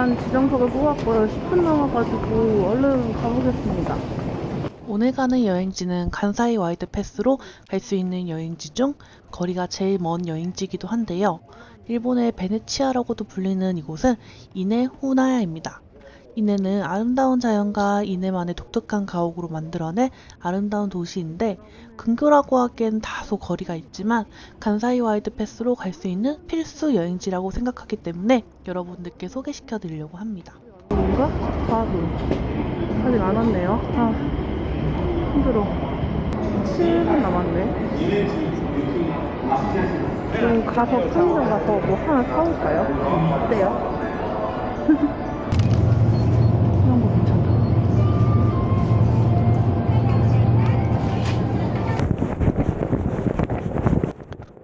일단 지정석을 뽑았고요. 10분 남아가지고 얼른 가보겠습니다. 오늘 가는 여행지는 간사이 와이드 패스로 갈 수 있는 여행지 중 거리가 제일 먼 여행지이기도 한데요. 일본의 베네치아라고도 불리는 이곳은 이네 후나야입니다. 이네는 아름다운 자연과 이네만의 독특한 가옥으로 만들어낸 아름다운 도시인데 근교라고 하기엔 다소 거리가 있지만 간사이 와이드 패스로 갈 수 있는 필수 여행지라고 생각하기 때문에 여러분들께 소개시켜 드리려고 합니다. 뭔가? 바로 아직 안 왔네요. 힘들어. 7분 남았네. 지금 가서 편의점 가서 뭐 하나 사올까요? 어때요? 이런 거 괜찮다.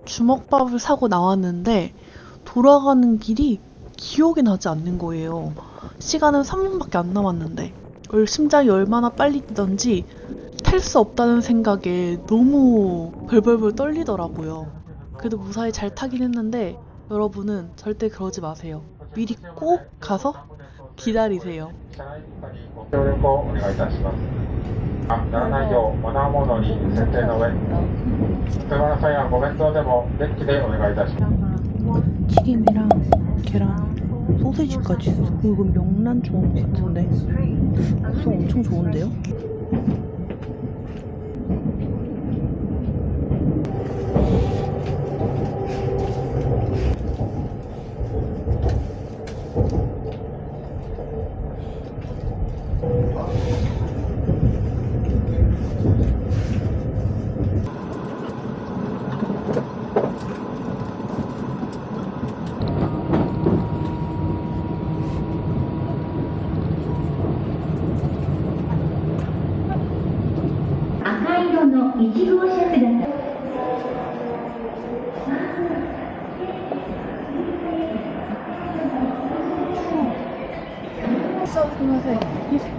주먹밥을 사고 나왔는데 돌아가는 길이 기억이 나지 않는 거예요. 시간은 3분밖에 안 남았는데 심장이 얼마나 빨리 뛰던지 탈 수 없다는 생각에 너무 벌벌벌 떨리더라고요. 그래도 무사히 잘 타긴 했는데 여러분은 절대 그러지 마세요. 미리 꼭 가서 기다리세요. 協力をお願いいたします。ならないようマナーモードに設定の上、車の際はご弁当でもデッキでお願いいたします。 튀김이랑 계란, 소세지까지 있어. 이거 명란젓 같은데 구성 엄청 좋은데요?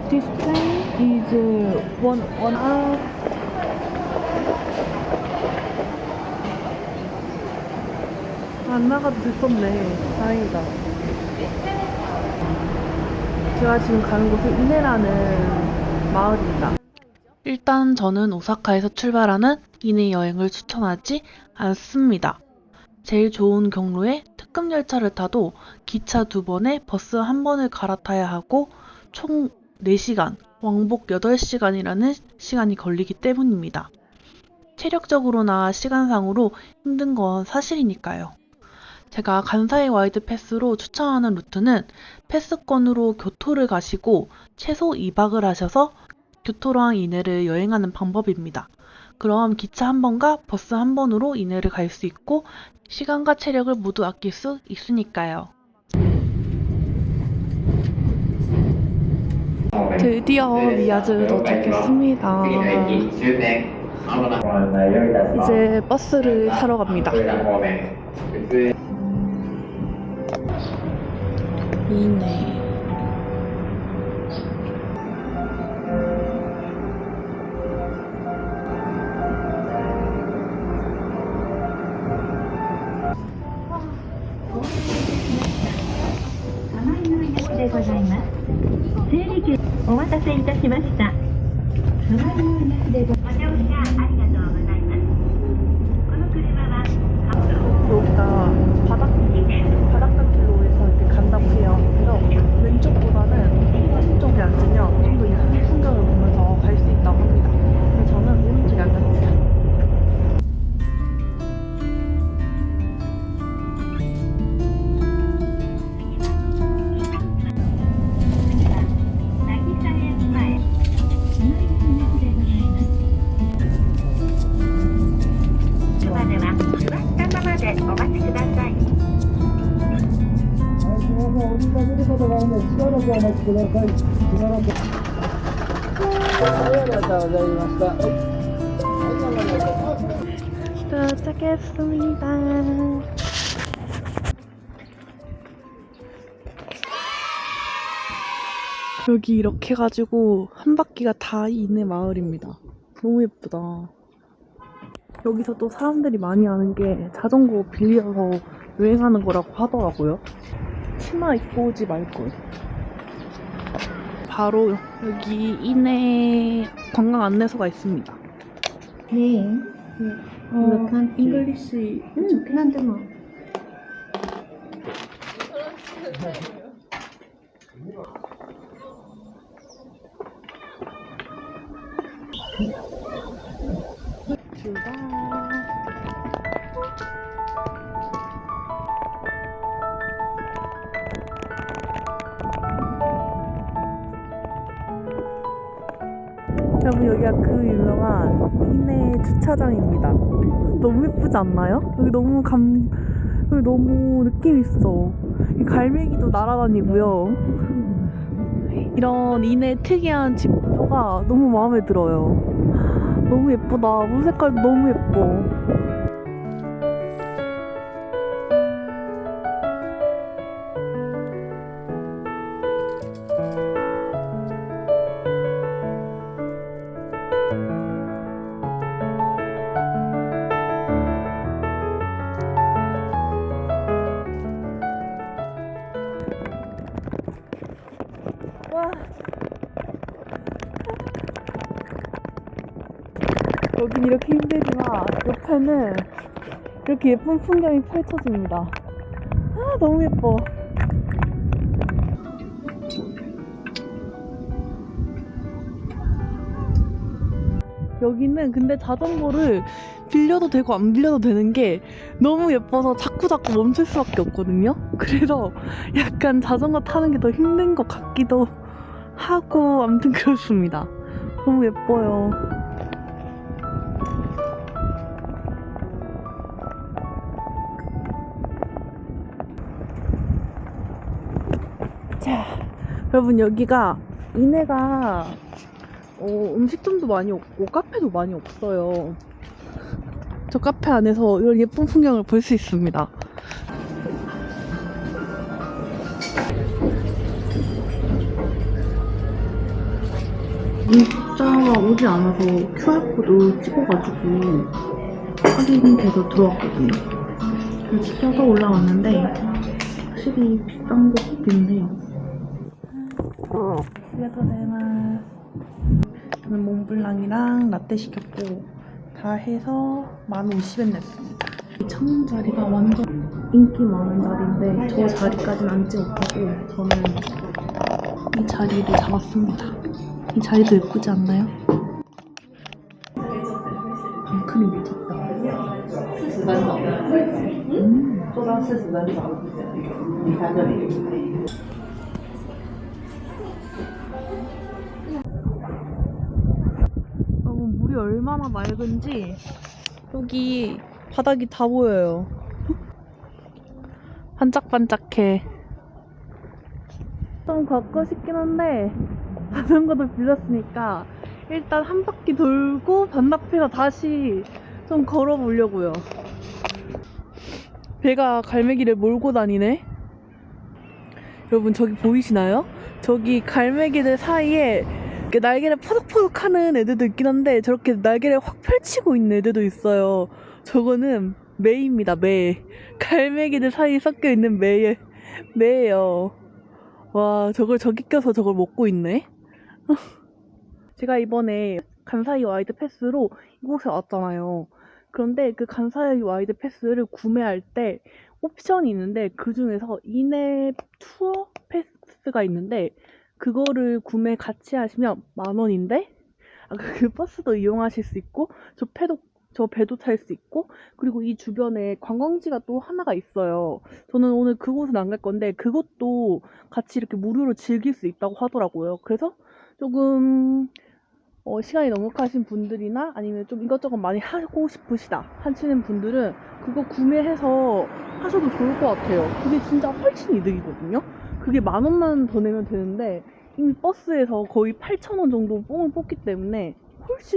This plane is one hour. 안 나가도 됐었네. 다행이다. 제가 지금 가는 곳은 이네라는 마을입니다. 일단 저는 오사카에서 출발하는 이네 여행을 추천하지 않습니다. 제일 좋은 경로에 특급 열차를 타도 기차 2번에 버스 1번을 갈아타야 하고 총 4시간, 왕복 8시간이라는 시간이 걸리기 때문입니다. 체력적으로나 시간상으로 힘든 건 사실이니까요. 제가 간사이 와이드 패스로 추천하는 루트는 패스권으로 교토를 가시고 최소 2박을 하셔서 교토랑 이네를 여행하는 방법입니다. 그럼 기차 1번과 버스 1번으로 이네를 갈 수 있고 시간과 체력을 모두 아낄 수 있으니까요. 드디어 미야즈 도착했습니다. 이제 버스를 타러 갑니다. 이네.お待たせいたしました。ご乗車ありがとうございます。この車は 여기가 바닷가 길로 이렇게 간다고 해요. 그래서 왼쪽보다는 오른쪽에 앉으면 좀 더 이쁜 풍경을 보면서 갈 수 있다고 합니다. 근데 저는 오른쪽에 앉았습니다. 도착했습니다. 여기 이렇게 해가지고 한 바퀴가 다 이네 마을입니다. 너무 예쁘다. 여기서 또 사람들이 많이 하는 게 자전거 빌려서 여행하는 거라고 하더라고요. 치마 입고 오지 말걸. 바로 여기 이내 관광 안내소가 있습니다. 네. 잉글리시.なんでも。 출발. 여러분, 여기가 그 유명한 이내 주차장입니다. 너무 예쁘지 않나요? 여기 너무 느낌 있어. 이 갈매기도 날아다니고요. 이런 이내 특이한 집 구조가 너무 마음에 들어요. 너무 예쁘다. 물 색깔도 너무 예뻐. 와. 여긴 이렇게 힘들지만 옆에는 이렇게 예쁜 풍경이 펼쳐집니다. 아, 너무 예뻐. 여기는 근데 자전거를 빌려도 되고 안 빌려도 되는 게 너무 예뻐서 자꾸 멈출 수밖에 없거든요. 그래서 약간 자전거 타는 게 더 힘든 것 같기도 하고, 아무튼 그렇습니다. 너무 예뻐요. 자, 여러분, 여기가 이내가 음식점도 많이 없고 카페도 많이 없어요. 저 카페 안에서 이런 예쁜 풍경을 볼 수 있습니다. 문자가 오지 않아서 QR코드 찍어가지고 확인돼서 들어왔거든요. 그래서 시켜서 올라왔는데 확실히 비싼 것 같긴 해요. 저는 몽블랑이랑 라떼 시켰고 다 해서 1,050엔 냈습니다. 이 천 자리가 완전 인기 많은 자리인데 저 자리까지는 앉지 못하고 저는 이 자리를 잡았습니다. 이 자리도 예쁘지 않나요? 방크림 미쳤다. 여러분, 물이 얼마나 맑은지 여기 바닥이 다 보여요. 반짝반짝해. 좀 걷고 싶긴 한데 자전거도 빌렸으니까 일단 한 바퀴 돌고 반납해서 다시 좀 걸어보려고요. 배가 갈매기를 몰고 다니네. 여러분, 저기 보이시나요? 저기 갈매기들 사이에 이렇게 날개를 퍼덕퍼덕 하는 애들도 있긴 한데 저렇게 날개를 확 펼치고 있는 애들도 있어요. 저거는 매입니다. 매. 갈매기들 사이에 섞여 있는 매예요. 와, 저기 껴서 저걸 먹고 있네. 제가 이번에 간사이 와이드 패스로 이곳에 왔잖아요. 그런데 그 간사이 와이드 패스를 구매할 때 옵션이 있는데 그 중에서 이내 투어 패스가 있는데 그거를 구매 같이 하시면 10,000원인데 그 버스도 이용하실 수 있고 저 배도 탈 수 있고, 그리고 이 주변에 관광지가 또 하나가 있어요. 저는 오늘 그곳은 안 갈 건데 그것도 같이 이렇게 무료로 즐길 수 있다고 하더라고요. 그래서 조금 시간이 넉넉하신 분들이나 아니면 좀 이것저것 많이 하고 싶으시다 하시는 분들은 그거 구매해서 하셔도 좋을 것 같아요. 그게 진짜 훨씬 이득이거든요. 그게 10,000원만 더 내면 되는데 이미 버스에서 거의 8,000원 정도 뽕을 뽑기 때문에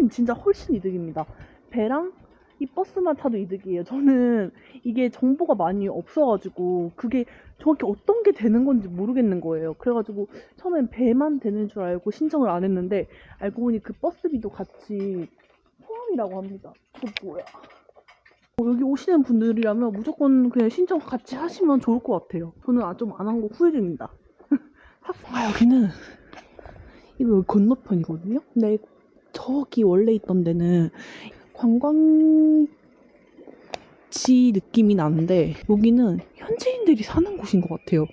진짜 훨씬 이득입니다. 배랑 이 버스만 타도 이득이에요. 저는 이게 정보가 많이 없어가지고 그게 정확히 어떤 게 되는 건지 모르겠는 거예요. 그래가지고 처음엔 배만 되는 줄 알고 신청을 안 했는데 알고 보니 그 버스비도 같이 포함이라고 합니다. 그거 뭐야? 여기 오시는 분들이라면 무조건 그냥 신청 같이 하시면 좋을 것 같아요. 저는 좀 안 한 거 후회 중입니다. 여기는 이거 건너편이거든요? 근데 저기 원래 있던 데는 관광지 느낌이 나는데 여기는 현지인들이 사는 곳인 것 같아요.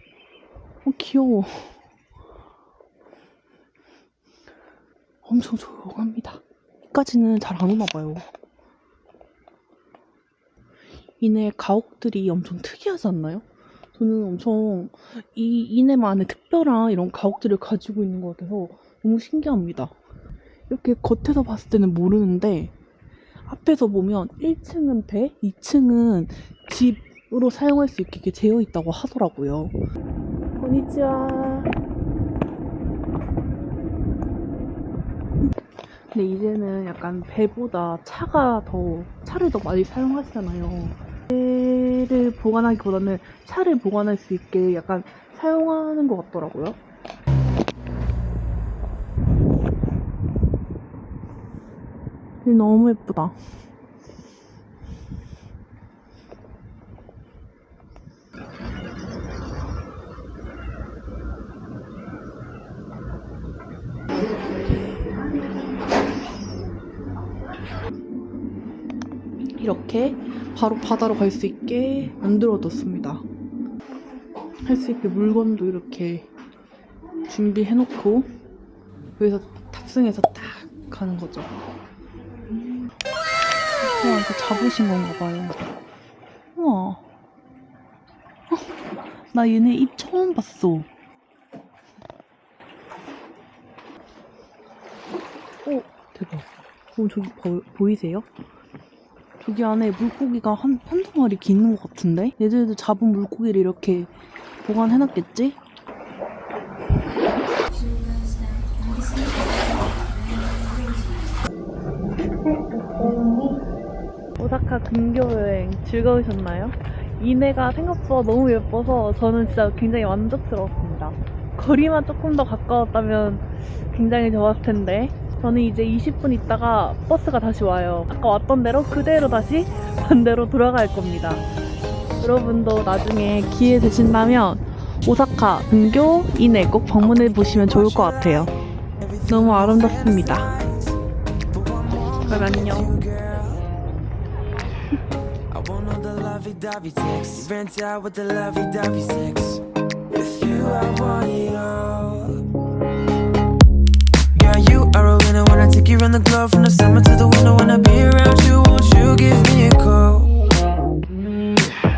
귀여워. 엄청 조용합니다. 여기까지는 잘 안 오나 봐요. 이네 가옥들이 엄청 특이하지 않나요? 저는 엄청 이 이네만의 특별한 이런 가옥들을 가지고 있는 것 같아서 너무 신기합니다. 이렇게 겉에서 봤을 때는 모르는데 앞에서 보면 1층은 배, 2층은 집으로 사용할 수 있게 되어 있다고 하더라고요. konnichiwa. 근데 이제는 약간 배보다 차를 더 많이 사용하시잖아요. 배를 보관하기보다는 차를 보관할 수 있게 약간 사용하는 것 같더라고요. 길 너무 예쁘다. 이렇게 바로 바다로 갈 수 있게 만들어뒀습니다. 할 수 있게 물건도 이렇게 준비해놓고 여기서 탑승해서 딱 가는 거죠. 우와, 이거 잡으신 건가 봐요. 우와. 나 얘네 입 처음 봤어. 대박. 저기 보이세요? 저기 안에 물고기가 한두 마리 있는 것 같은데? 얘들도 잡은 물고기를 이렇게 보관해놨겠지? 오사카 근교 여행 즐거우셨나요? 이네가 생각보다 너무 예뻐서 저는 진짜 굉장히 만족스러웠습니다. 거리만 조금 더 가까웠다면 굉장히 좋았을 텐데 저는 이제 20분 있다가 버스가 다시 와요. 아까 왔던 대로 그대로 다시 반대로 돌아갈 겁니다. 여러분도 나중에 기회 되신다면 오사카 근교 이네 꼭 방문해 보시면 좋을 것 같아요. 너무 아름답습니다. 그럼 안녕. lovey-dovey text. Rent out with the lovey-dovey sex. With you, I want it all. Girl, you are a winner when I take you around the globe. From the summer to the winter, when I be around you, won't you give me a call?